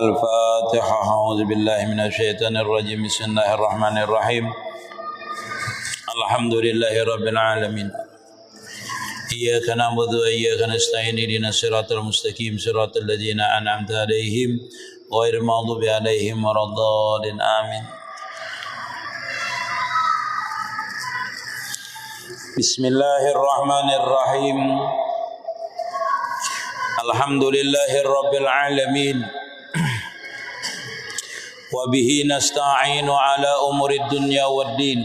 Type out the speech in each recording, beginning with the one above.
الفاتحة. أعوذ بالله من الشيطان الرجيم. بسم الله الرحمن الرحيم. الحمد لله رب العالمين. إياك نعبد وإياك نستعين. اهدنا الصراط المستقيم صراط الذين أنعمت عليهم غير المغضوب عليهم ولا الضالين. آمين. بسم الله الرحمن الرحيم. الحمد لله رب العالمين وبه نستعين على أمور الدنيا والدين.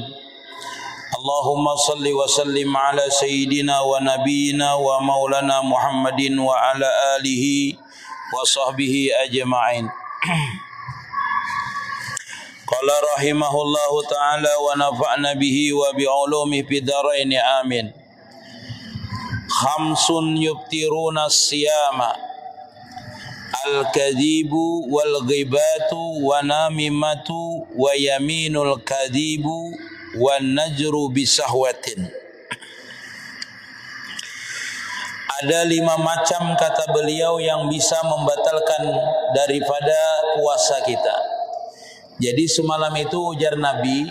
اللهم صل وسلم على سيدنا ونبينا ومولانا محمد وعلى آله وصحبه أجمعين. قال رحمه الله تعالى ونفعنا به وبعلومه في الدارين آمين. خمس يبترون الصيام: الكذب والغيبة ونميمة ويمين الكذب والنجر بسهوة. Ada 5 macam kata beliau yang bisa membatalkan daripada puasa kita. Jadi semalam itu ujar Nabi,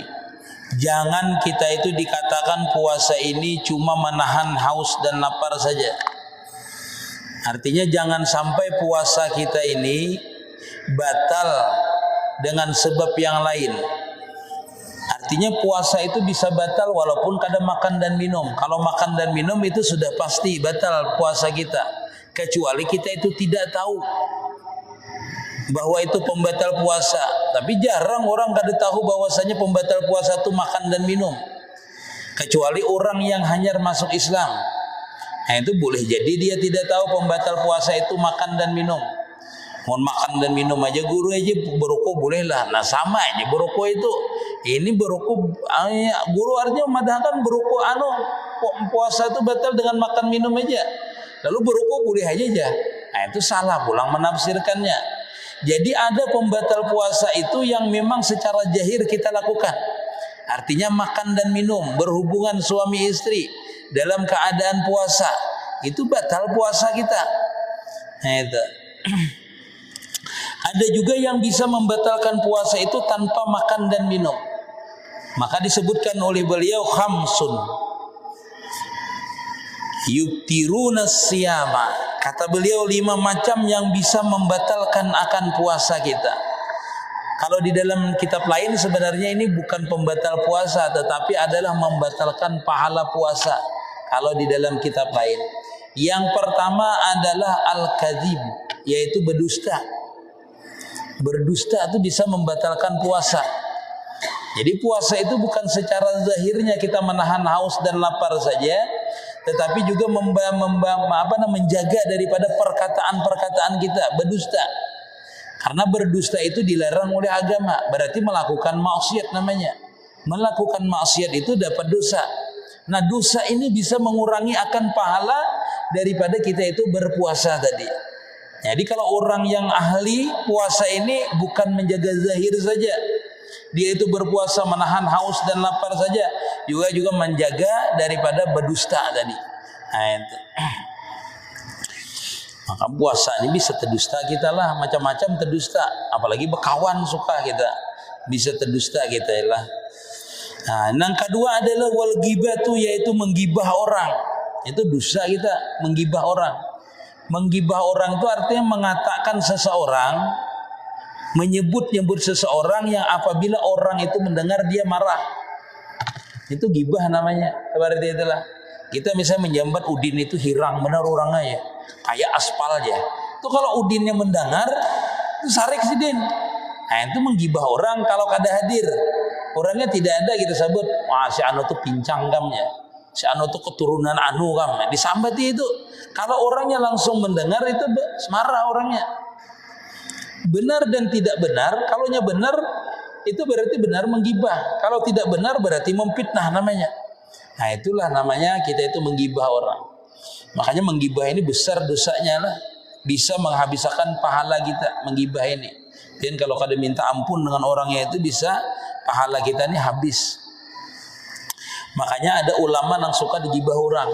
jangan kita itu dikatakan puasa ini cuma menahan haus dan lapar saja. Artinya jangan sampai puasa kita ini batal dengan sebab yang lain. Artinya puasa itu bisa batal walaupun kadang makan dan minum. Kalau makan dan minum itu sudah pasti batal puasa kita. Kecuali kita itu tidak tahu bahwa itu pembatal puasa. Tapi jarang orang kada tahu bahwasanya pembatal puasa itu makan dan minum. Kecuali orang yang hanyar masuk Islam. Nah itu boleh jadi dia tidak tahu pembatal puasa itu makan dan minum. Mau makan dan minum aja guru aja berokok bolehlah. Nah sama aja berokok itu. Ini berokok guru artinya memadahkan berokok puasa itu batal dengan makan minum aja. Lalu berokok boleh aja. Nah itu salah pulang menafsirkannya. Jadi ada pembatal puasa itu yang memang secara zahir kita lakukan. Artinya makan dan minum, berhubungan suami istri dalam keadaan puasa, itu batal puasa kita. Nah itu. Ada juga yang bisa membatalkan puasa itu tanpa makan dan minum. Maka disebutkan oleh beliau khamsun yubtiruna siyama. Kata beliau 5 macam yang bisa membatalkan akan puasa kita. Kalau di dalam kitab lain sebenarnya ini bukan pembatal puasa, tetapi adalah membatalkan pahala puasa. Kalau di dalam kitab lain, yang pertama adalah al-kadzib, yaitu berdusta. Berdusta itu bisa membatalkan puasa. Jadi puasa itu bukan secara zahirnya kita menahan haus dan lapar saja, tetapi juga menjaga daripada perkataan-perkataan kita berdusta. Karena berdusta itu dilarang oleh agama, berarti melakukan maksiat namanya. Melakukan maksiat itu dapat dosa. Nah dosa ini bisa mengurangi akan pahala daripada kita itu berpuasa tadi. Jadi kalau orang yang ahli puasa ini bukan menjaga zahir saja, dia itu berpuasa menahan haus dan lapar saja, juga menjaga daripada berdusta tadi. Nah, itu. Maka puasa ini bisa terdusta kita lah, macam-macam terdusta. Apalagi berkawan suka kita, bisa terdusta kita lah. Nah, yang kedua adalah wal ghibatu, yaitu menggibah orang. Itu dosa kita, menggibah orang. Menggibah orang itu artinya mengatakan seseorang, menyebut-nyebut seseorang yang apabila orang itu mendengar dia marah. Itu gibah namanya. Seperti itulah. Kita misalnya menjambat Udin itu hirang benar orangnya ya, kayak aspal aja. Itu kalau Udinnya mendengar, itu sarik si Din. Nah itu menggibah orang kalau kada hadir. Orangnya tidak ada kita sebut, wah si Anu tuh pincang kamnya, si Anu tuh keturunan Anu kam. Disambati itu. Kalau orangnya langsung mendengar itu marah orangnya. Benar dan tidak benar. Kalaunya benar itu berarti benar menggibah. Kalau tidak benar berarti memfitnah namanya. Nah itulah namanya kita itu menggibah orang. Makanya menggibah ini besar dosanya lah. Bisa menghabiskan pahala kita menggibah ini. Dan kalau kada minta ampun dengan orangnya itu bisa pahala kita ini habis. Makanya ada ulama yang suka digibah orang.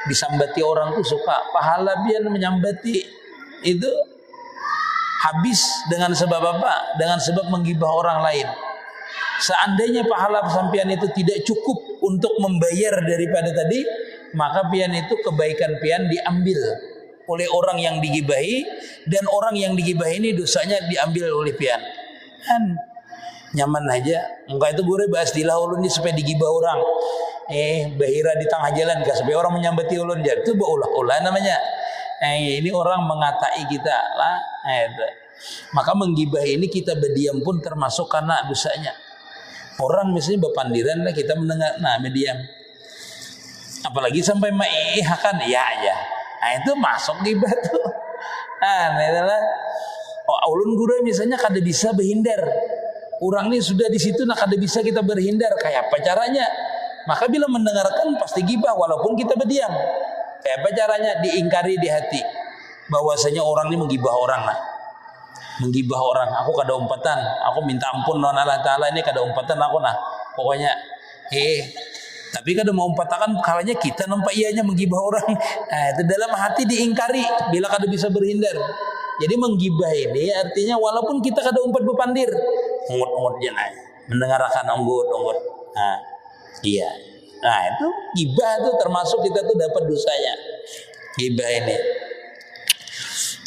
Disambati orang tuh suka. Pahala biar menyambati itu Habis dengan sebab apa? Dengan sebab menggibah orang lain. Seandainya pahala sampian itu tidak cukup untuk membayar daripada tadi, maka pian itu kebaikan pian diambil oleh orang yang digibahi, dan orang yang digibahi ini dosanya diambil oleh pian. Kan nyaman aja. Enggak itu gue bahas di ulun ini supaya digibah orang. Bahira di tengah jalan gak supaya orang menyambati ulun jar. Itu ulah namanya. Ini orang mengatai kita lah. Maka menggibah ini kita berdiam pun termasuk karena dosanya. Orang misalnya berpandiran lah kita mendengar, nah berdiam. Apalagi sampai maihakan, ya. Nah itu masuk gibah tuh. Nah itulah. Ulun guru misalnya kada bisa berhindar. Orang ini sudah di situ, nah kada bisa kita berhindar. Kayak apa caranya? Maka bila mendengarkan pasti gibah walaupun kita berdiam. Kayak apa caranya? Diingkari di hati bahwasanya orang ini menggibah orang lah. Menggibah orang, aku kada umpatan, aku minta ampun non Allah Ta'ala ini kada umpatan aku nah. Pokoknya tapi kada mau umpatakan kalanya kita nampak ianya menggibah orang. Nah, itu dalam hati diingkari bila kada bisa berhindar. Jadi menggibah ini artinya walaupun kita kada umpat bepandir, ungut-ungut jangan mendengarkan unggut. Nah, iya. Nah, itu gibah itu termasuk kita tuh dapat dosanya. Gibah ini.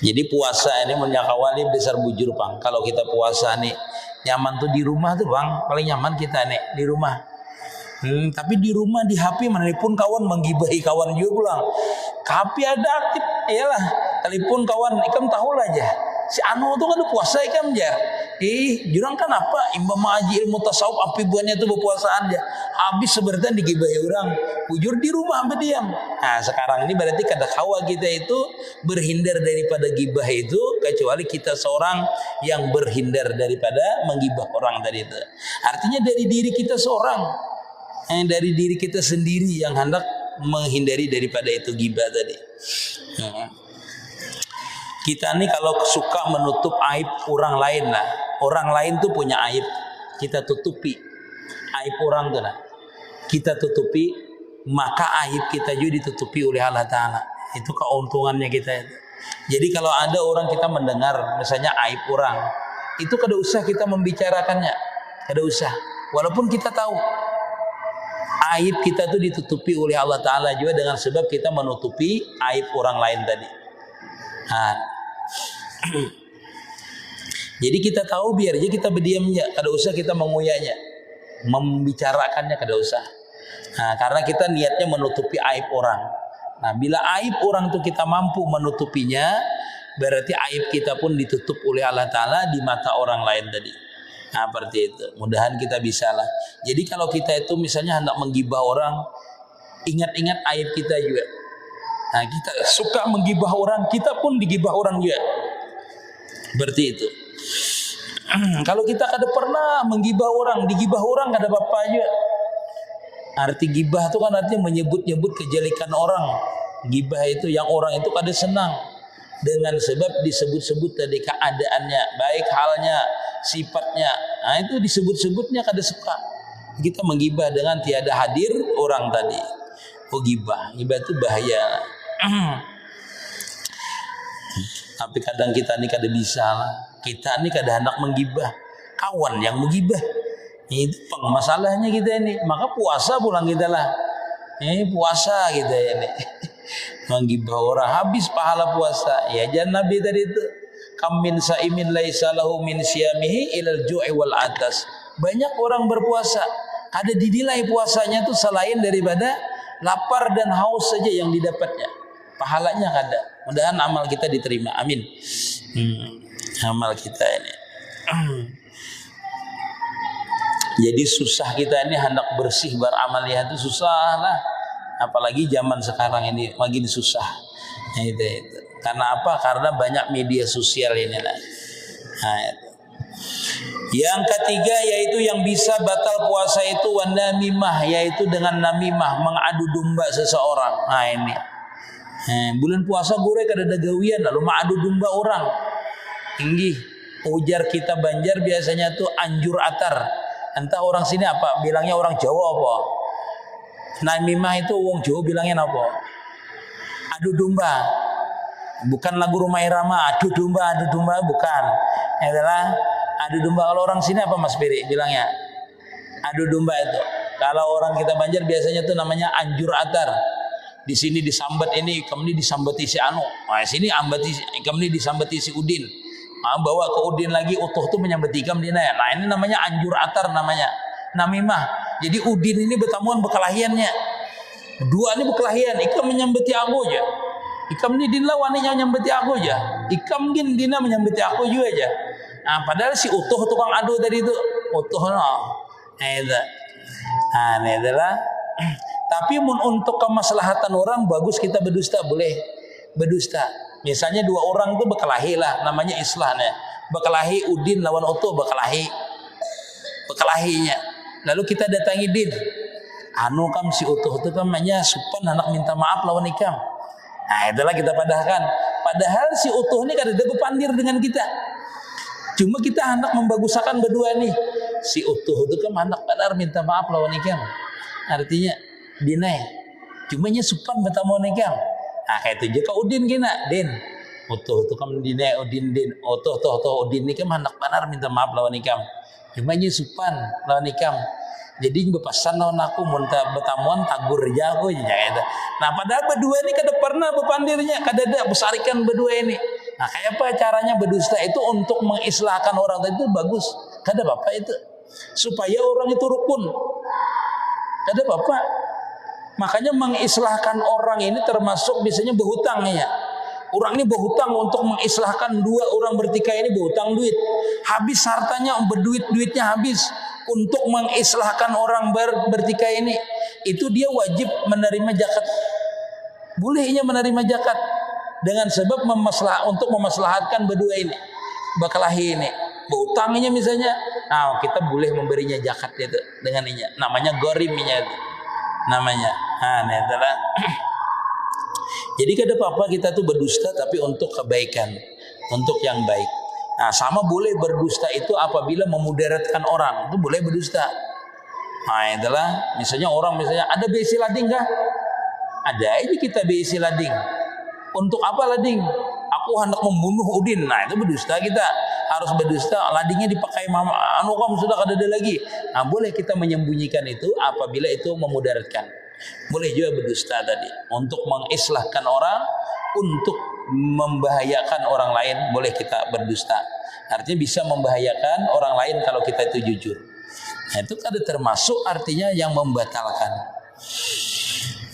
Jadi puasa ini menyakawali besar bujur Bang. Kalau kita puasa nih nyaman tuh di rumah tuh Bang, paling nyaman kita nih di rumah. Tapi di rumah di HP manapun kawan menggibahi kawan juga pulang. HP ada aktif, iyalah. Telepon kawan, ikam tahu lah aja. Si Anu tuh kan puasa ikam aja. Jurang kan apa? Imam Haji ilmu tasawuf api buahnya tuh berpuasaan aja. Habis seberatan digibahi orang. Bujur di rumah berdiam. Nah sekarang ini berarti kada kawa kita itu berhindar daripada gibah itu, kecuali kita seorang yang berhindar daripada menggibah orang tadi itu. Artinya dari diri kita seorang. Dari diri kita sendiri yang hendak menghindari daripada itu gibah tadi. Kita nih kalau suka menutup aib orang lain lah. Orang lain tuh punya aib, kita tutupi aib orang tuh lah. Kita tutupi, maka aib kita juga ditutupi oleh Allah Ta'ala. Itu keuntungannya kita. Jadi kalau ada orang kita mendengar misalnya aib orang, itu kada usah kita membicarakannya, kada usah. Walaupun kita tahu aib kita tuh ditutupi oleh Allah Ta'ala juga dengan sebab kita menutupi aib orang lain tadi. Nah, jadi kita tahu biar aja kita berdiamnya, kada usah kita menguyanya, membicarakannya kada usah. Nah, karena kita niatnya menutupi aib orang. Nah, bila aib orang tuh kita mampu menutupinya, berarti aib kita pun ditutup oleh Allah Ta'ala di mata orang lain tadi. Nah seperti itu. Mudahan kita bisa lah. Jadi kalau kita itu misalnya hendak menggibah orang, ingat-ingat aib kita juga. Nah kita suka menggibah orang, kita pun digibah orang juga. Berarti itu. Kalau kita kada pernah menggibah orang, digibah orang kada apa-apa juga. Arti gibah itu kan artinya menyebut-nyebut kejelekan orang. Gibah itu yang orang itu kada senang dengan sebab disebut-sebut tadi keadaannya, baik halnya, sifatnya. Nah itu disebut-sebutnya kada suka. Kita menggibah dengan tiada hadir orang tadi. Oh gibah itu bahaya. Tapi kadang kita ni kada bisa lah. Kita ni kada hendak menggibah, kawan yang menggibah. Itu masalahnya kita ini. Maka puasa pulang kita lah. Puasa kita ini. Menggibah orang habis pahala puasa. Ya jangan Nabi tadi itu. Kam min saimin laisa lahu min siyamihi ilal ju'i wal atas. Banyak orang berpuasa, kada dinilai puasanya itu selain daripada lapar dan haus saja yang didapatnya. Pahalanya kada. Mudahan amal kita diterima. Amin. Amal kita ini. Jadi susah kita ini hendak bersih beramaliyah itu susah lah. Apalagi zaman sekarang ini makin susah. Itu. Karena apa? Karena banyak media sosial ini. Nah, itu. Yang ketiga yaitu yang bisa batal puasa itu wanamimah, yaitu dengan namimah, mengadu domba seseorang. Nah ini. Bulan puasa gue kada ada gawian lalu mengadu domba orang. Tinggi. Ujar kita Banjar biasanya tuh anjur atar. Entah orang sini apa bilangnya, orang Jawa apa. Namimah itu wong Jawa bilangnya apa? Adu domba. Bukan lagu Rumah Irama, adu domba, bukan. Adalah adu domba. Kalau orang sini apa Mas Beri bilangnya? Adu domba itu. Kalau orang kita Banjar biasanya tuh namanya anjur atar. Di sini disambat ini, kemni disambati si Anu. Nah, sini ambati kemni disambati si Udin. Nah, bawa ke Udin lagi utuh tuh menyambati kemni. Nah, ini namanya anjur atar namanya. Namimah. Jadi Udin ini bertamuan bekalahiannya. Dua ini bekalahian, ikam menyambati aku aja. Ikam ni din lawaninya menyambati aku aja. Ikam gin dina menyambati aku juga aja. Nah, padahal si utuh tukang adu tadi itu utuh no. Nah, ini adalah. Tapi untuk kemaslahatan orang bagus kita berdusta, boleh berdusta. Misalnya dua orang itu berkelahi lah, namanya islahnya. Berkelahi Udin lawan utuh berkelahinya. Lalu kita datangi Din. Anu kam si utuh itu kan namanya supan anak minta maaf lawan ikam. Nah, itulah kita padahkan. Padahal si utuh ini kada ada berpandir dengan kita. Cuma kita hendak membagusakan berdua nih. Si utuh itu kan anak benar minta maaf lawan ikam. Artinya dinai. Cuma nya supan bertamu ikam. Nah, kayak itu juga Udin kena. Din. Utuh itu kan dinai Udin din. Utuh Udin ini kan anak benar minta maaf lawan ikam. Cuma nya supan lawan ikam. Jadi berpesan lawan aku muntah bertamuan tagur jago aja gitu. Nah, padahal berdua ini kada pernah berpandirnya, kada ada besarikan berdua ini. Nah, kayak apa caranya berdusta itu untuk mengislahkan orang itu bagus. Kada apa itu. Supaya orang itu rukun. Kada apa. Makanya mengislahkan orang ini termasuk biasanya berhutang ya. Orang ini berhutang untuk mengislahkan dua orang bertikai ini berhutang duit. Habis hartanya duitnya habis. Untuk mengislahkan orang bertikai ini, itu dia wajib menerima zakat. Bolehnya menerima zakat dengan sebab untuk memaslahatkan berdua ini, berkelahi ini, berutangnya misalnya. Nah, kita boleh memberinya zakat itu dengan ini. Namanya gorimnya itu. Namanya. Nah, itulah. Jadi kada apa-apa kita tuh berdusta tapi untuk kebaikan, untuk yang baik. Nah, sama boleh berdusta itu apabila memudaratkan orang, itu boleh berdusta. Nah, itulah misalnya orang ada besi lading kah? Ada ini kita besi lading. Untuk apa lading? Aku hendak membunuh Udin. Nah, itu berdusta kita. Harus berdusta, ladingnya dipakai mama. Anu kamu sudah kada ada lagi. Nah, boleh kita menyembunyikan itu apabila itu memudaratkan. Boleh juga berdusta tadi untuk mengislahkan orang, untuk membahayakan orang lain boleh kita berdusta. Artinya bisa membahayakan orang lain kalau kita itu jujur. Nah, itu ada termasuk artinya yang membatalkan.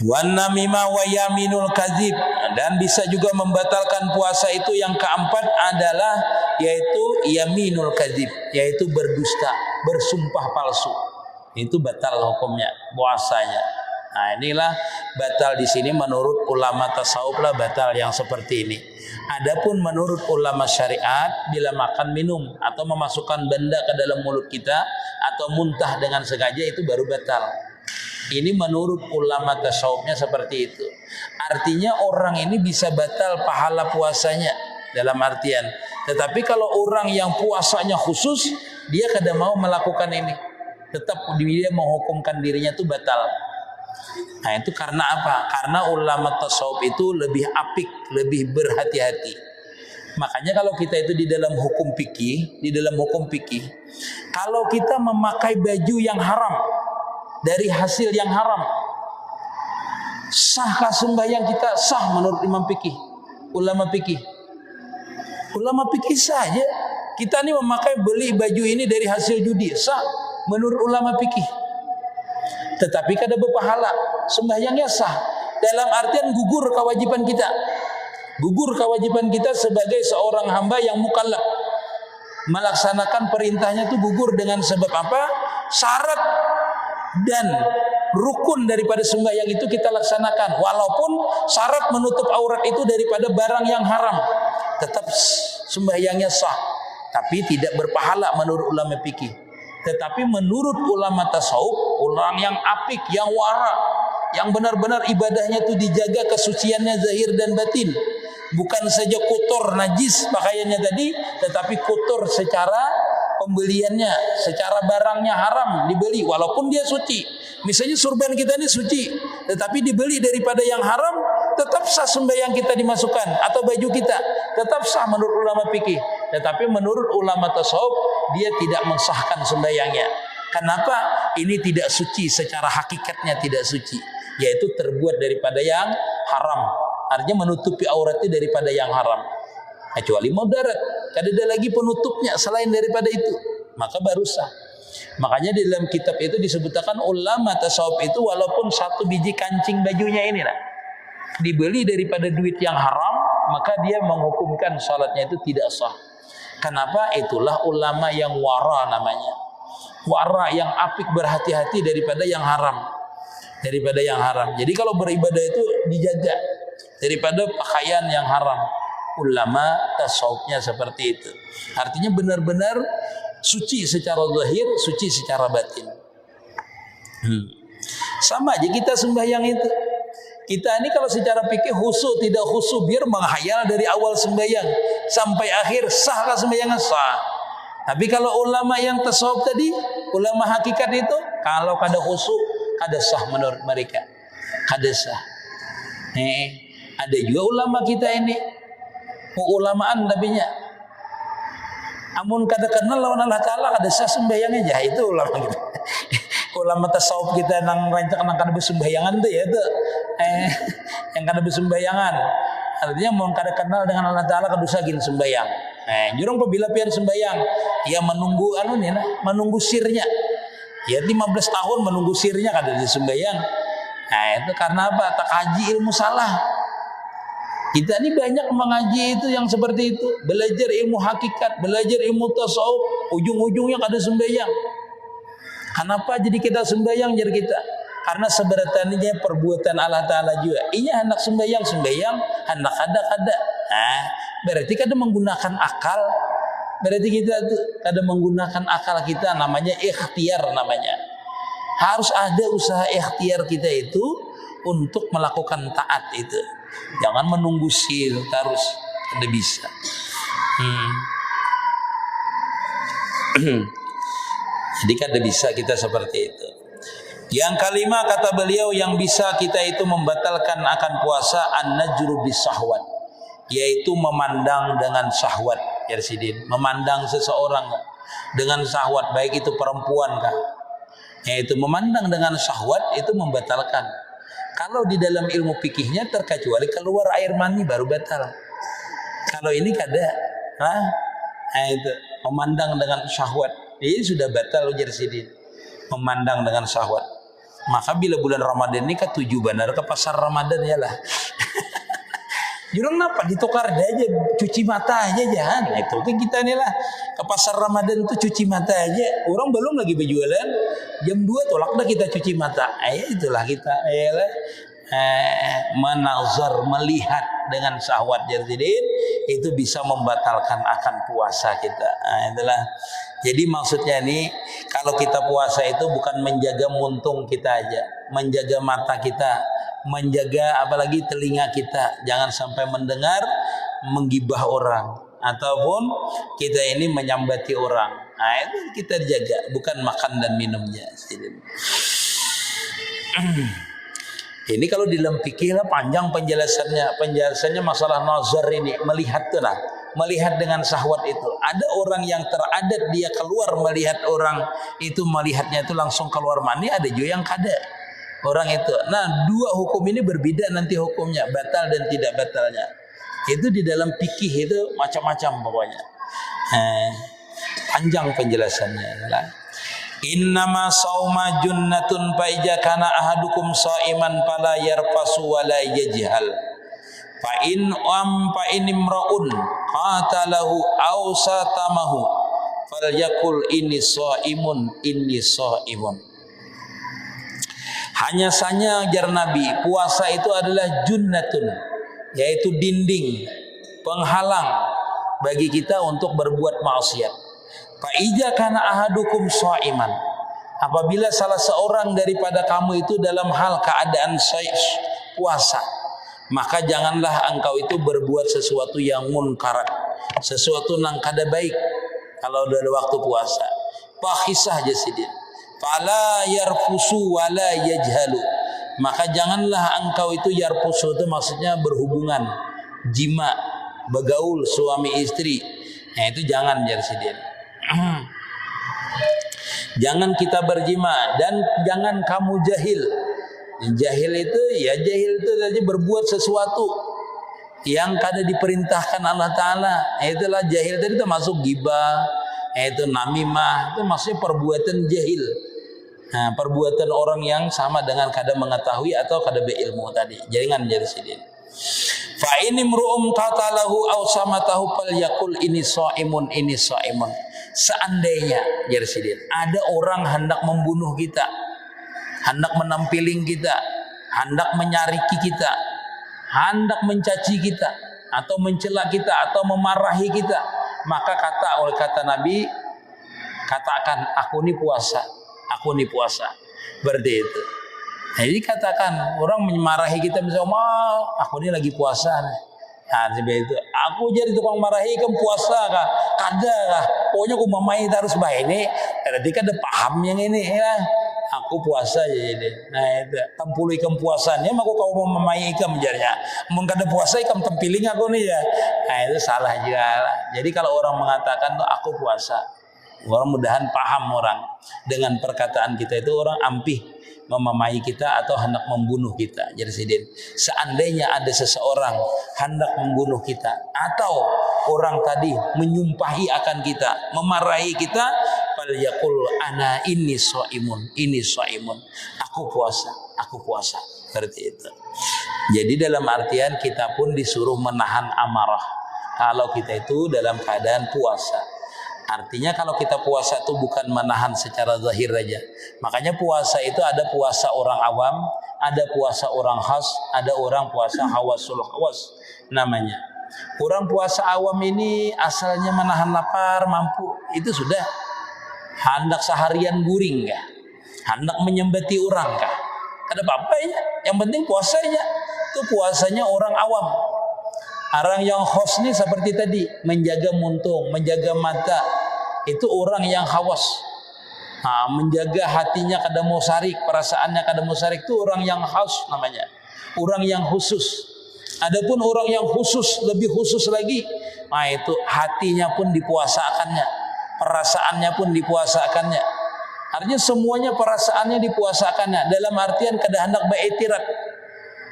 Wan namimah wa yaminul kadzib, dan bisa juga membatalkan puasa itu yang keempat adalah yaitu yaminul kadzib, yaitu berdusta, bersumpah palsu. Itu batal hukumnya puasanya. Nah, inilah batal di sini menurut ulama tasawuf lah batal yang seperti ini. Adapun menurut ulama syariat, bila makan minum atau memasukkan benda ke dalam mulut kita atau muntah dengan sengaja itu baru batal. Ini menurut ulama tasawufnya seperti itu. Artinya orang ini bisa batal pahala puasanya dalam artian. Tetapi kalau orang yang puasanya khusus, dia kada mau melakukan ini, tetap dia menghukumkan dirinya itu batal. Nah, itu karena apa? Karena ulama tasawuf itu lebih apik, lebih berhati-hati. Makanya kalau kita itu di dalam hukum fikih, kalau kita memakai baju yang haram dari hasil yang haram, sahkah sembahyang kita? Sah menurut imam fikih, ulama fikih. Ulama fikih saja. Kita ini beli baju ini dari hasil judi, sah menurut ulama fikih. Tetapi kada berpahala, sembahyangnya sah. Dalam artian gugur kewajiban kita. Gugur kewajiban kita sebagai seorang hamba yang mukallaf. Melaksanakan perintahnya itu gugur dengan sebab apa? Syarat dan rukun daripada sembahyang itu kita laksanakan. Walaupun syarat menutup aurat itu daripada barang yang haram, tetap sembahyangnya sah. Tapi tidak berpahala menurut ulama fikih. Tetapi menurut ulama tasawuf, orang yang apik, yang wara, yang benar-benar ibadahnya itu dijaga kesuciannya zahir dan batin, bukan saja kotor najis pakaiannya tadi, tetapi kotor secara pembeliannya, secara barangnya haram dibeli walaupun dia suci. Misalnya surban kita ini suci, tetapi dibeli daripada yang haram, tetap sah sembahyang kita dimasukkan atau baju kita, tetap sah menurut ulama fikih. Tetapi menurut ulama tasawuf dia tidak mensahkan sembahyangnya. Kenapa? Ini tidak suci, secara hakikatnya tidak suci, yaitu terbuat daripada yang haram. Artinya menutupi auratnya daripada yang haram. Kecuali mudarat, kada ada lagi penutupnya selain daripada itu, maka baru sah. Makanya di dalam kitab itu disebutkan ulama tasawuf itu walaupun satu biji kancing bajunya ini dibeli daripada duit yang haram, maka dia menghukumkan salatnya itu tidak sah. Kenapa? Itulah ulama yang wara namanya. Wara yang apik, berhati-hati daripada yang haram. Daripada yang haram. Jadi kalau beribadah itu dijaga daripada pakaian yang haram. Ulama tasawufnya seperti itu. Artinya benar-benar suci secara zahir, suci secara batin. Sama aja kita sembahyang itu. Kita ini kalau secara fikih khusyuk tidak khusyuk, biar menghayal dari awal sembahyang sampai akhir, sahkah sembahyangnya? Sah. Tapi kalau ulama yang tasawuf tadi, ulama hakikat itu, kalau kada khusyuk, kada sah menurut mereka. Kada sah. Ada juga ulama kita ini, keulamaan tabinya. Amun kada kenal lawan Allah Ta'ala, kada sah sembahyangnya aja. Itu ulama kita. Ulama tasawuf kita nang rancak nang kada bersembahyangan tuh ya itu. Yang kada bersembahyangan. Artinya mau kada kenal dengan Allah Ta'ala kada usah gin sembahyang. Jurang apabila pian sembahyang, ya menunggu menunggu sirnya. Ya 15 tahun menunggu sirnya kada disembahyang. Itu karena apa? Tak kaji ilmu salah. Kita ini banyak mengaji itu yang seperti itu, belajar ilmu hakikat, belajar ilmu tasawuf, ujung-ujungnya kada sembahyang. Kenapa jadi kita sembahyang jadi kita? Karena sebenarnya perbuatan Allah Ta'ala juga. Iya hendak sembahyang, hendak kada. Berarti kada menggunakan akal. Berarti kita kada menggunakan akal kita, namanya ikhtiar namanya. Harus ada usaha ikhtiar kita itu untuk melakukan taat itu. Jangan menunggu sil terus, kada bisa. Jadi kada bisa kita seperti itu. Yang kelima kata beliau yang bisa kita itu membatalkan akan puasa an-najru bis-sahwat, yaitu memandang dengan syahwat. Ya Sidin, memandang seseorang dengan syahwat, baik itu perempuan kah, yaitu memandang dengan syahwat itu membatalkan. Kalau di dalam ilmu fikihnya terkecuali keluar air mani baru batal. Kalau ini kada, itu memandang dengan syahwat, ini sudah batal ujar Sidin. Memandang dengan syahwat. Maka bila bulan Ramadan ini ketujuh benar ke pasar Ramadan ya lah. Jurang napa ditukar aja, cuci mata aja jangan. Itu kan kita nih lah ke pasar Ramadan tuh cuci mata aja. Orang belum lagi berjualan, jam 2 tolak dah kita cuci mata. Itulah kita menazar, melihat dengan syahwat jadidin itu bisa membatalkan akan puasa kita. Itulah. Jadi maksudnya ini kalau kita puasa itu bukan menjaga muntung kita aja, menjaga mata kita, menjaga apalagi telinga kita, jangan sampai mendengar menggibah orang ataupun kita ini menyambati orang. Itu kita jaga, bukan makan dan minumnya. Ini kalau di dalam fikih lah panjang penjelasannya masalah nazar ini, melihat tuh lah. Melihat dengan syahwat itu. Ada orang yang teradat dia keluar melihat orang itu, melihatnya itu langsung keluar mani, ada juga yang kada. Orang itu. Nah, dua hukum ini berbeda nanti hukumnya, batal dan tidak batalnya. Itu di dalam fikih itu macam-macam pokoknya. Panjang penjelasannya lah. Innama sauma junnatun fa ija kana ahadukum shaiman fala yarfasu wala yajhal. Fa in imraun qatalahu aw satamahu falyakul inni shaimun. Hanya saja jar Nabi, puasa itu adalah junnatun, yaitu dinding penghalang bagi kita untuk berbuat maksiat. Fa ija kana ahadukum shaiman, apabila salah seorang daripada kamu itu dalam hal keadaan puasa, maka janganlah engkau itu berbuat sesuatu yang munkarat, sesuatu yang kada baik kalau dalam waktu puasa. Fakhisah jasidin, fala yarfusu wala yajhalu, maka janganlah engkau itu yarpusu, itu maksudnya berhubungan, jima, begaul suami istri. Nah itu jangan jarsidin. Jangan kita berjima dan jangan kamu jahil. Jahil itu tadi berbuat sesuatu yang kada diperintahkan Allah Ta'ala. Itulah jahil tadi termasuk ghibah, itu namimah, itu maksudnya perbuatan jahil. Nah, perbuatan orang yang sama dengan kada mengetahui atau kada berilmu tadi. Jangan jadi sidin. Fa ini mru'um qatalahu aw samatahu falyaqul ini shaimun, ini shaimun. Seandainya jadi sidin, ada orang hendak membunuh kita, hendak menampiling kita, hendak menyariki kita, hendak mencaci kita, atau mencela kita, atau memarahi kita, maka kata Nabi, katakan aku ini puasa, aku ini puasa. Berarti itu. Jadi katakan orang memarahi kita misalnya, aku ini lagi puasa. Nah, seperti itu. Aku jadi tukang marahi kan puasa kah? Kada kah? Pokoknya aku mamai harus baik ini. Berarti kan ada paham yang ini ya. Aku puasa jadi. Nah itu tampului ikam puasanya, maka kau mau mamai ikam jarnya. Mun kada puasa ikam tempiling aku nih ya. Nah itu salah juga. Jadi kalau orang mengatakan tuh aku puasa, orang mudahan paham orang dengan perkataan kita itu orang ampih memamai kita atau hendak membunuh kita. Jadi sidin, seandainya ada seseorang hendak membunuh kita atau orang tadi menyumpahi akan kita, memarahi kita, falyaqul ana inni shaimun, ini shaimun. Aku puasa, aku puasa. Seperti itu. Jadi dalam artian kita pun disuruh menahan amarah kalau kita itu dalam keadaan puasa. Artinya kalau kita puasa itu bukan menahan secara zahir aja. Makanya puasa itu ada puasa orang awam, ada puasa orang khas, ada orang puasa hawasul hawas namanya. Orang puasa awam ini asalnya menahan lapar, mampu, itu sudah. Hendak seharian guring kah? Hendak menyembati orang kah? Ada apa-apanya. Yang penting puasanya. Itu puasanya orang awam. Orang yang khos nih seperti tadi, menjaga muntung, menjaga mata, itu orang yang hawas. Nah, menjaga hatinya kada mau sarik, perasaannya kada mau sarik, itu orang yang khas namanya, orang yang khusus. Adapun orang yang khusus, lebih khusus lagi, nah itu hatinya pun dipuasakannya, perasaannya pun dipuasakannya. Artinya semuanya perasaannya dipuasakannya. Dalam artian kada hendak beiktirat.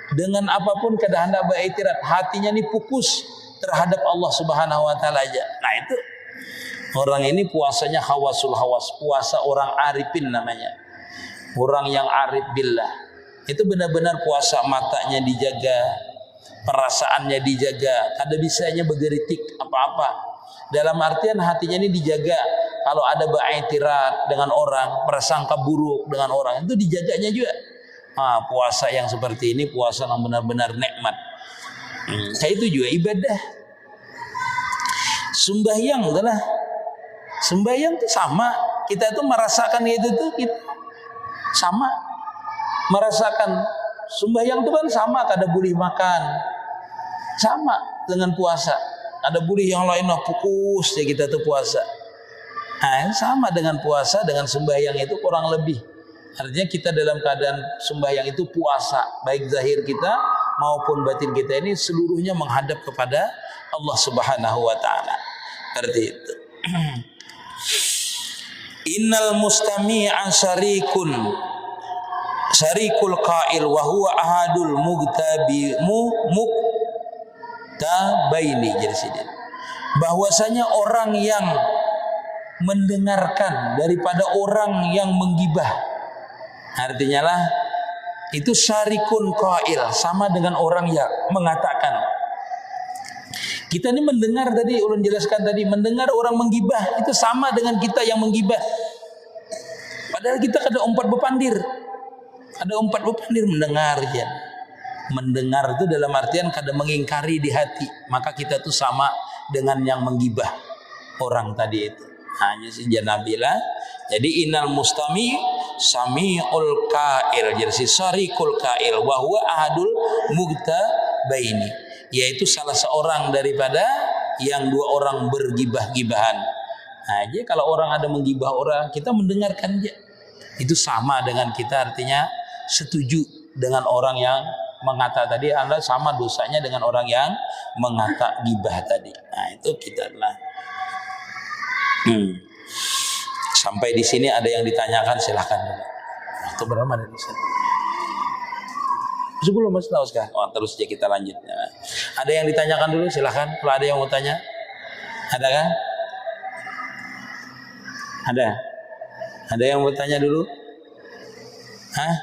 Dengan apapun kada hendak beiktirat, hatinya ini fokus terhadap Allah Subhanahu wa taala aja. Nah itu orang ini puasanya hawasul hawas, puasa orang arifin namanya. Orang yang arif billah. Itu benar-benar puasa, matanya dijaga, perasaannya dijaga, kada bisanya bergeritik apa-apa. Dalam artian hatinya ini dijaga. Kalau ada beiktirat dengan orang, prasangka buruk dengan orang, itu dijaganya juga. Nah, puasa yang seperti ini puasa yang benar-benar nikmat. Kayak itu juga ibadah. Sembahyang adalah sembahyang itu sama. Kita itu merasakan itu tuh kita sama merasakan. Sembahyang itu kan sama, kada boleh makan. Sama dengan puasa. Ada boleh yang lain fokus ya kita tuh puasa. Nah, sama dengan puasa dengan sembahyang itu kurang lebih. Artinya kita dalam keadaan sembahyang itu puasa, baik zahir kita maupun batin kita ini seluruhnya menghadap kepada Allah Subhanahu wa taala. Seperti itu. Innal mustami'a syarikul qail wa huwa ahadul muktabaini. Jadi sidin. Bahwasanya orang yang mendengarkan daripada orang yang menggibah, artinya lah itu syarikun qail, sama dengan orang yang mengatakan. Kita ini mendengar tadi, ulun jelaskan tadi, mendengar orang menggibah itu sama dengan kita yang menggibah. Padahal kita kada umpat bepandir. Ada umpat bepandir mendengar ya. Mendengar itu dalam artian kada mengingkari di hati, maka kita tuh sama dengan yang menggibah orang tadi itu. Hanya si Janabila. Jadi innal mustami sami'ul qail, jadi si syarikul qail wa huwa ahadul mugtabaini, yaitu salah seorang daripada yang dua orang bergibah-gibahan. Nah, jadi kalau orang ada menggibah orang, kita mendengarkan aja. Itu sama dengan kita, artinya setuju dengan orang yang mengata tadi, Anda sama dosanya dengan orang yang mengata gibah tadi. Nah, itu kita adalah. Sampai di sini ada yang ditanyakan, silahkan. Waktu berapa dari sini? 10 Mas tahu sekarang. Oh, terus aja kita lanjut. Nah, ada yang ditanyakan dulu, silahkan. Kalau ada yang mau tanya, ada kan? Ada yang mau tanya dulu? Hah?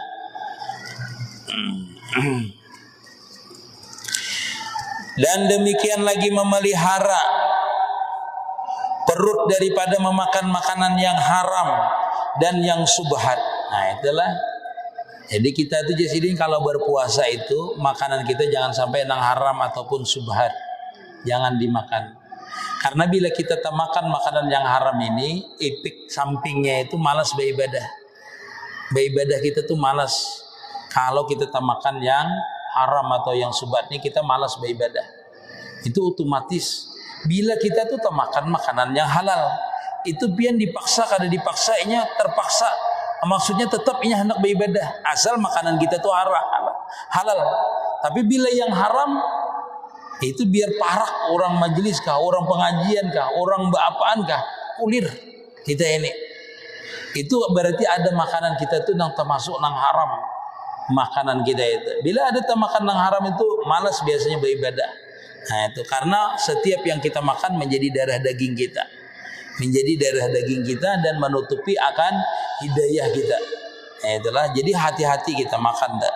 Dan demikian lagi memelihara perut daripada memakan makanan yang haram dan yang subhat. Nah, itulah. Jadi kita itu jadi kalau berpuasa itu makanan kita jangan sampai yang haram ataupun subhat. Jangan dimakan. Karena bila kita makan makanan yang haram ini, efek sampingnya itu malas beribadah. Beribadah kita tuh malas. Kalau kita makan yang haram atau yang subhat ini, kita malas beribadah. Itu otomatis. Bila kita tuh makan makanan yang halal, itu pian dipaksa, kada dipaksa, ini terpaksa. Maksudnya tetap ini hendak beribadah. Asal makanan kita tuh halal. Tapi bila yang haram, itu biar parak orang majelis kah, orang pengajian kah, orang apaan kah, kulir kita ini. Itu berarti ada makanan kita tuh yang termasuk yang haram. Makanan kita itu. Bila ada makan yang haram itu malas biasanya beribadah. Nah, itu karena setiap yang kita makan menjadi darah daging kita. Menjadi darah daging kita dan menutupi akan hidayah kita. Nah, itulah. Jadi hati-hati kita makan dah.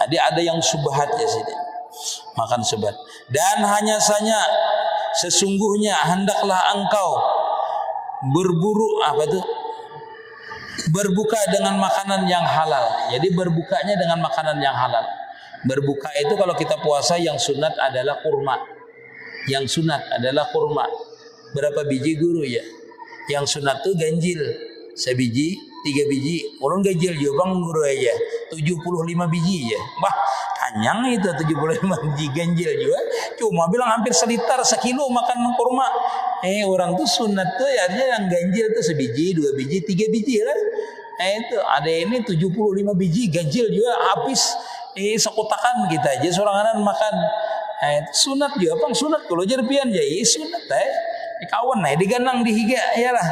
Jadi ada yang subhat ya sini. Makan subhat. Dan hanya saja sesungguhnya hendaklah engkau berburu berbuka dengan makanan yang halal. Jadi berbukanya dengan makanan yang halal. Berbuka itu kalau kita puasa yang sunat adalah kurma. Yang sunat adalah kurma. Berapa biji guru ya? Yang sunat tuh ganjil. Sebiji, 3 biji. Orang ganjil juga bang guru aja. 75 biji ya. Bah, kanyang itu 75 biji ganjil juga. Cuma bilang hampir seliter, sekilo makan kurma. Orang tuh sunat tuh ya yang ganjil tuh sebiji, 2 biji, 3 biji lah. Itu ada ini 75 biji ganjil juga habis. Sekutakan kita aja sorangan makan. Sunat juga bang, sunat kalau jerpian ya sunat kawan diganang di higa ya lah.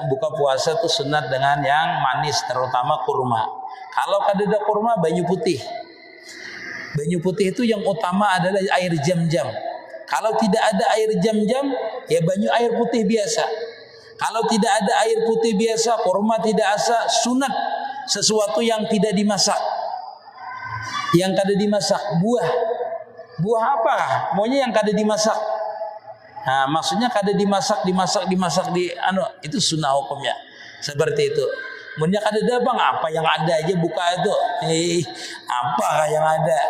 Buka puasa tuh sunat dengan yang manis, terutama kurma. Kalau kadeda kurma banyu putih. Banyu putih itu yang utama adalah air jam-jam. Kalau tidak ada air jam-jam, ya banyu air putih biasa. Kalau tidak ada air putih biasa, kurma tidak asa, sunat sesuatu yang tidak dimasak. Yang kada dimasak, buah apa? Maunya yang kada dimasak. Nah, maksudnya kada dimasak di itu sunnah hukumnya. Seperti itu. Maunya kada ada bang, apa yang ada aja buka itu. Apa yang ada?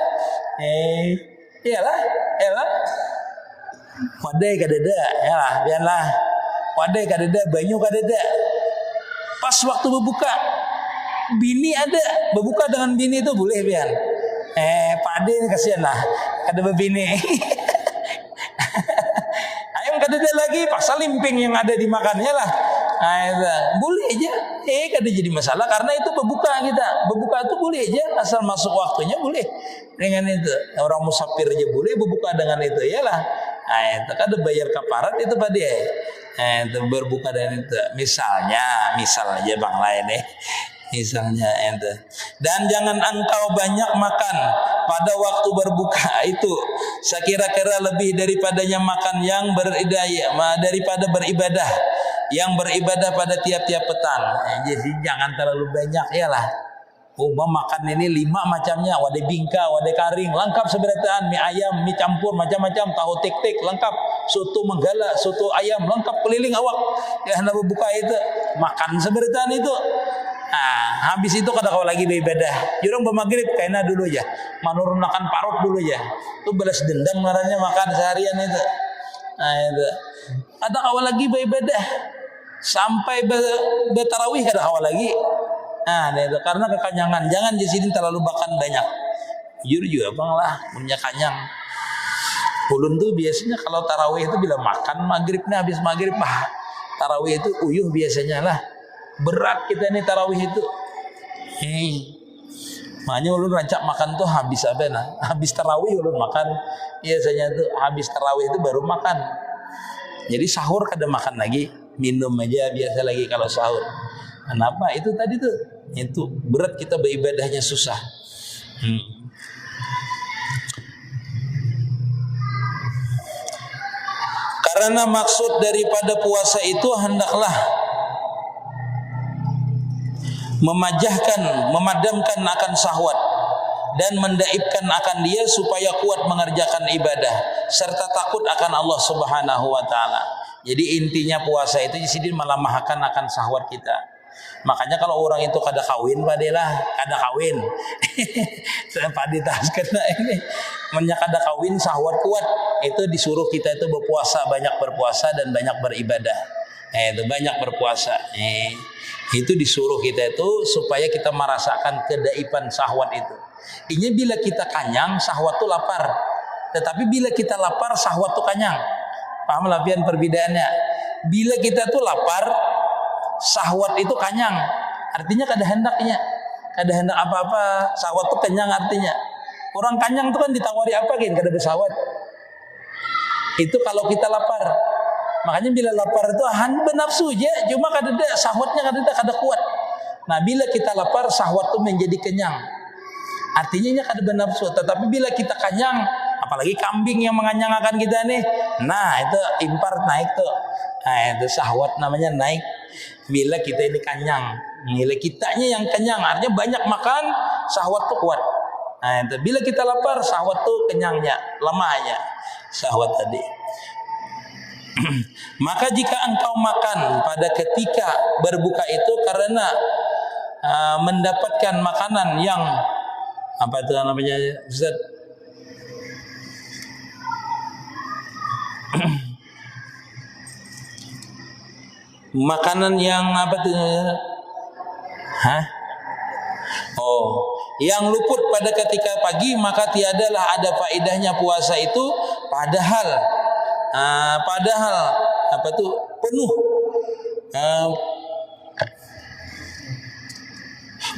Iyalah. Wadai kada ada, yalah, biarlah. Wadai kada ada, banyu kada ada. Pas waktu berbuka, bini ada, berbuka dengan bini itu boleh biar. Pak Ade kasihan lah, kada berbini. Ayam kada ada lagi, paksa limping yang ada dimakannya lah. Boleh aja, kada jadi masalah karena itu berbuka kita. Berbuka itu boleh aja, asal masuk waktunya boleh. Dengan itu orang musafir aja boleh berbuka dengan itu, yalah. Itu kada bayar kafarat itu pada itu berbuka dengan itu. Misal aja bang lain misalnya ente. Dan jangan engkau banyak makan pada waktu berbuka itu sekira-kira lebih daripadanya makan yang daripada beribadah yang beribadah pada tiap-tiap petang. Jadi jangan terlalu banyak yalah. Makan ini 5 macamnya, wadai bingka, wadai karing, lengkap seberataan, mie ayam, mie campur macam-macam, tahu tik-tik lengkap, soto menggala, soto ayam lengkap keliling awak. Ya hendak berbuka itu makan seberataan itu. Habis itu kada kau lagi beribadah. Jurang bermagrib kaina dulu aja. Manurunkan parut dulu aja. Itu balas dendam ngarannya makan seharian itu. Itu. Kada kau lagi beribadah. Sampai bertarawih kada kau lagi. Itu karena kekanyangan. Jangan di sini terlalu makan banyak. Jujur juga bang lah punya kanyang. Ulun tuh biasanya kalau tarawih itu bila makan maghribnya habis maghrib tarawih itu uyuh biasanya lah. Berat kita nih tarawih itu. Makanya ulun rancak makan tuh habis apa nah? Habis tarawih ulun makan. Biasanya tuh habis tarawih itu baru makan. Jadi sahur kada makan lagi, minum aja biasa lagi kalau sahur. Kenapa? Itu tadi tuh, itu berat kita beribadahnya susah. Karena maksud daripada puasa itu hendaklah memadamkan akan syahwat dan mendaibkan akan dia supaya kuat mengerjakan ibadah serta takut akan Allah Subhanahu wa taala. Jadi intinya puasa itu jadi melamahkan akan syahwat kita. Makanya kalau orang itu kada kawin padalah, kada kawin. Padi tas kena ini. Menyak kada kawin syahwat kuat, itu disuruh kita itu berpuasa, banyak berpuasa dan banyak beribadah. Itu banyak berpuasa. Itu disuruh kita itu supaya kita merasakan kedaipan syahwat itu. Ini bila kita kanyang, syahwat itu lapar. Tetapi bila kita lapar, syahwat itu kanyang. Paham lapian perbedaannya? Bila kita tuh lapar, syahwat itu kanyang. Artinya kada hendaknya. Kada hendak apa-apa, syahwat itu kenyang artinya. Orang kanyang itu kan ditawari apa kan, kada bersahwat. Itu kalau kita lapar. Makanya bila lapar itu bernafsu aja, cuma kada ada syahwatnya kada kuat. Nah, bila kita lapar, syahwat itu menjadi kenyang. Artinya kada bernafsu. Tetapi bila kita kanyang, apalagi kambing yang menganyangkan kita nih, nah itu impar naik tuh. Nah, itu syahwat namanya naik. Bila kita ini kanyang, bila kitanya yang kenyang, artinya banyak makan, syahwat tuh kuat. Nah, itu bila kita lapar, syahwat tuh kenyangnya, lemahnya syahwat tadi. Maka jika engkau makan pada ketika berbuka itu karena mendapatkan makanan yang apa itu namanya Ustaz? Makanan yang apa tuh? Yang luput pada ketika pagi, maka tiadalah ada faedahnya puasa itu, padahal apa tuh penuh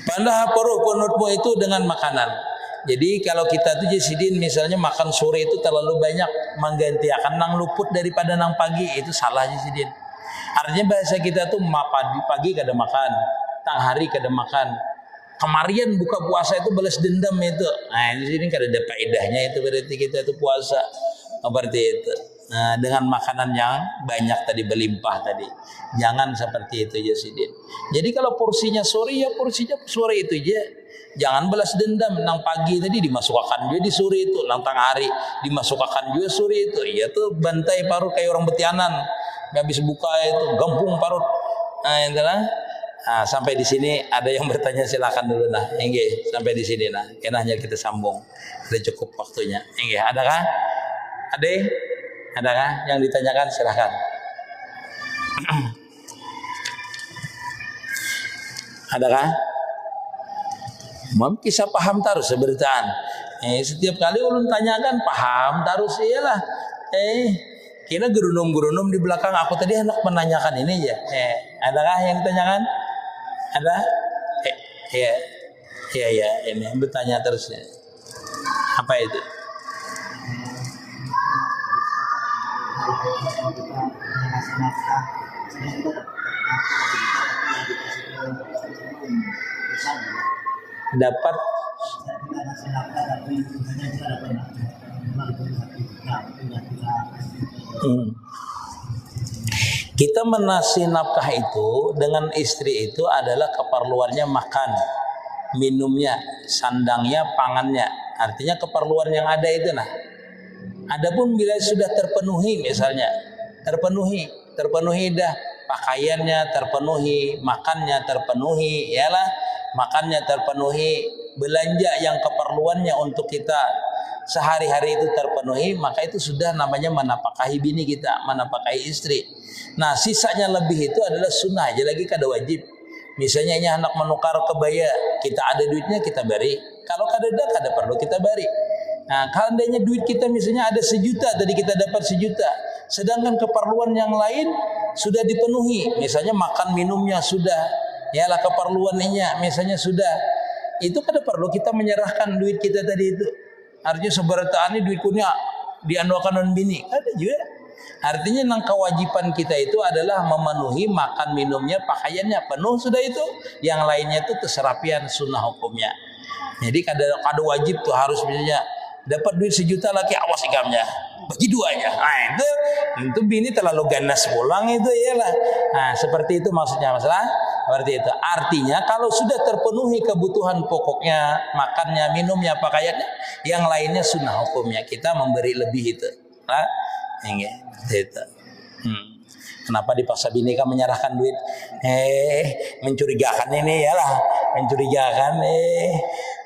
padahal penuh itu dengan makanan. Jadi kalau kita tuh jasidin misalnya makan sore itu terlalu banyak menggantikan nang luput daripada nang pagi, itu salah jasidin. Artinya bahasa kita tuh pagi kada makan, tang hari kada makan. Kemarin buka puasa itu balas dendam itu. Nah, di sini kada ada faedahnya itu, berarti kita itu puasa seperti itu. Nah, dengan makanan yang banyak tadi, berlimpah tadi. Jangan seperti itu jasidin. Jadi kalau porsinya sore, ya porsinya sore itu aja. Jangan balas dendam. Nang pagi tadi dimasukkan juga di sore itu, nang tang hari dimasukkan juga sore itu. Ya tuh bantai parut kayak orang betianan. Habis buka itu gampung parut. Nah, itulah. Nah, sampai di sini ada yang bertanya, silakan dulu nah. Nggih, sampai di sini nah. Kenanya kita sambung. Sudah cukup waktunya. Nggih, adakah? Adakah yang ditanyakan? Silakan. Adakah? Mam kisah paham terus seberitaan. Setiap kali ulun tanyakan paham terus iyalah. Kira gerunum-gerunum di belakang aku tadi hendak menanyakan ini ya. Adakah yang ditanyakan? Ada? Ya, ini bertanya terus ya. Apa itu? Dapat kita menasi nafkah itu dengan istri itu adalah keperluannya makan, minumnya, sandangnya, pangannya. Artinya keperluan yang ada itu nah. Adapun bila sudah terpenuhi misalnya, terpenuhi dah pakaiannya terpenuhi, makannya terpenuhi, ialah makannya terpenuhi, belanja yang keperluannya untuk kita sehari-hari itu terpenuhi, maka itu sudah namanya menafkahi bini kita, menafkahi istri. Nah, sisanya lebih itu adalah sunnah aja, lagi kada wajib. Misalnya ini anak menukar kebaya, kita ada duitnya kita beri. Kalau kada perlu kita beri. Nah, kalau andainya duit kita misalnya ada 1 juta, tadi kita dapat 1 juta. Sedangkan keperluan yang lain sudah dipenuhi. Misalnya makan minumnya sudah, yalah keperluannya misalnya sudah. itu kada perlu kita menyerahkan duit kita tadi itu. Artinya sebertaan ini duit kunya dianuakan non bini, ada juga. Artinya nang kewajiban kita itu adalah memenuhi makan minumnya, pakaiannya penuh sudah itu. Yang lainnya itu terserah pian sunnah hukumnya. Jadi kada wajib tuh harus misalnya dapat duit 1 juta lagi awas ikamnya bagi 2 aja. Nah itu bini terlalu ganas pulang itu iyalah. Nah seperti itu maksudnya masalah seperti itu. Artinya kalau sudah terpenuhi kebutuhan pokoknya, makannya, minumnya, pakaiannya, yang lainnya sunnah hukumnya kita memberi lebih itu. Nah, itu. Kenapa dipaksa bini kan menyerahkan duit? Mencurigakan ini ya lah, mencurigakan.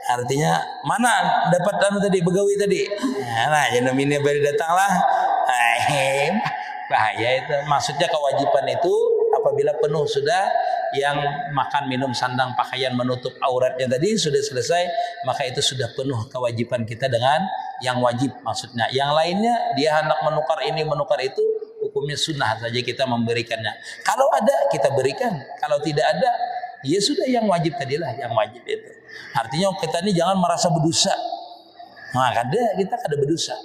Artinya mana dapat tadi begawi tadi? Nah, jadi bini baru datang lah. Bahaya itu. Maksudnya kewajiban itu apabila penuh sudah, yang makan, minum, sandang, pakaian, menutup auratnya tadi sudah selesai, maka itu sudah penuh kewajiban kita dengan yang wajib maksudnya. Yang lainnya dia hendak menukar ini, menukar itu, hukumnya sunnah saja kita memberikannya. Kalau ada kita berikan, kalau tidak ada ya sudah yang wajib tadilah yang wajib itu. Artinya kita ini jangan merasa berdosa. Nah, kita kada berdosa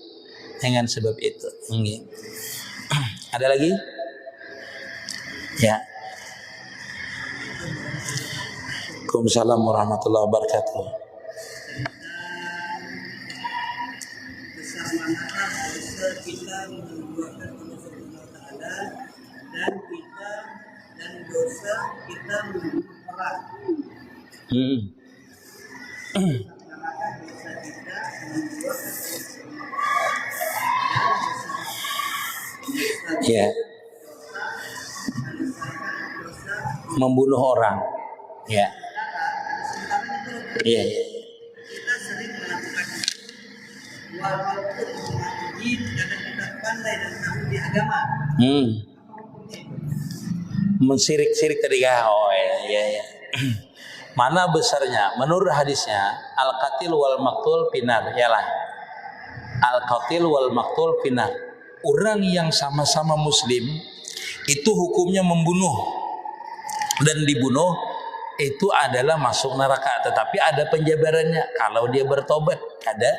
dengan sebab itu. Ada lagi? Ya. Waalaikumsalam warahmatullahi wabarakatuh. Kita menduakan Allah Subhanahu wa taala dan dosa kita membunuh orang. Dosa kita Ya. Membunuh orang. Ya. Iya. Kita sering melakukan walaupun wajib karena kita pandai dan tahu di agama. Mensirik-sirik tadi ya. Oh iya. Mana besarnya? Menurut hadisnya al-qatil wal maqtul finar, yalah. Al-qatil wal maqtul finar. Orang yang sama-sama muslim itu hukumnya membunuh dan dibunuh itu adalah masuk neraka, tetapi ada penjabarannya kalau dia bertobat. Ada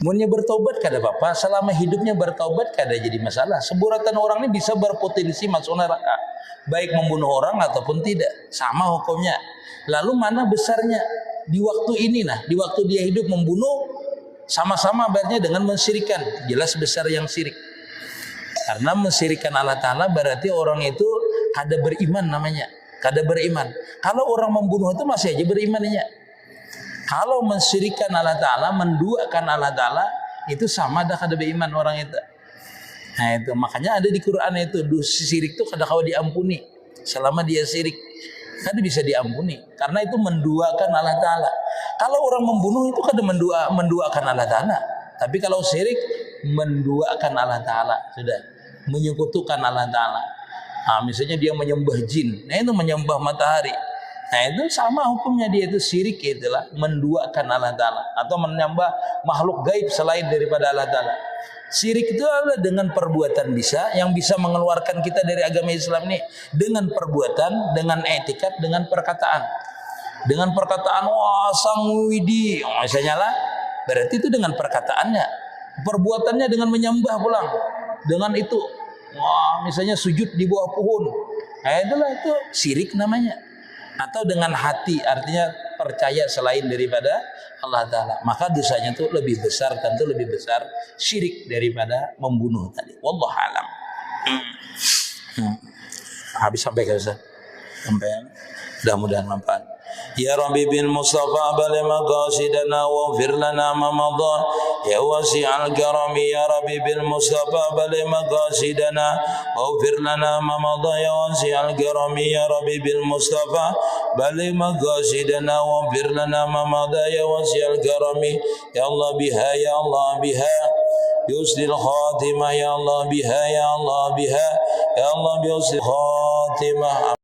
munnya bertobat kada apa-apa, selama hidupnya bertobat kada jadi masalah. Seburatan orang ini bisa berpotensi masuk neraka, baik membunuh orang ataupun tidak, sama hukumnya. Lalu mana besarnya? Di waktu ini di waktu dia hidup membunuh sama-sama berarti dengan mensyirikkan, jelas besar yang syirik. Karena mensyirikkan Allah Ta'ala berarti orang itu kada beriman namanya, kada beriman. Kalau orang membunuh itu masih aja berimannya. Kalau mensyirikkan Allah Ta'ala, menduakan Allah Ta'ala, itu sama dah kada beriman orang itu. Nah itu makanya ada di Quran itu syirik itu kada kau diampuni selama dia syirik, kada bisa diampuni karena itu menduakan Allah Ta'ala. Kalau orang membunuh itu kada menduakan Allah Ta'ala, tapi kalau syirik menduakan Allah Ta'ala, sudah menyekutukan Allah Ta'ala. Nah, misalnya dia menyembah jin, nah itu menyembah matahari, nah itu sama hukumnya, dia itu syirik, itulah menduakan Allah Ta'ala atau menyembah makhluk gaib selain daripada Allah Ta'ala. Syirik itu adalah dengan perbuatan yang bisa mengeluarkan kita dari agama Islam ini, dengan perbuatan, dengan etikat, dengan perkataan. Dengan perkataan wah sang widi misalnya lah, berarti itu dengan perkataannya. Perbuatannya dengan menyembah pulang, dengan itu wah misalnya sujud di bawah pohon, nah itulah itu syirik namanya. Atau dengan hati, artinya percaya selain daripada Allah Ta'ala, maka dosanya itu lebih besar, tentu lebih besar syirik daripada membunuh tadi. Wallahu alam. Habis sampai ke Ustaz? Sampai, mudah-mudahan manfaat. Ya Rabbi bil Mustafa balik maqasidana waghfir lana ma madha ya wasi'al karami. Ya Rabbi bil Mustafa balik maqasidana waghfir lana ma madha ya wasi'al karami. Ya Rabbi bil Mustafa balik maqasidana waghfir lana ma madha ya wasi'al karami. Ya Allah biha, ya Allah biha yusdil khatimah, ya Allah biha, ya Allah biha, ya Allah bi yusdil khatimah.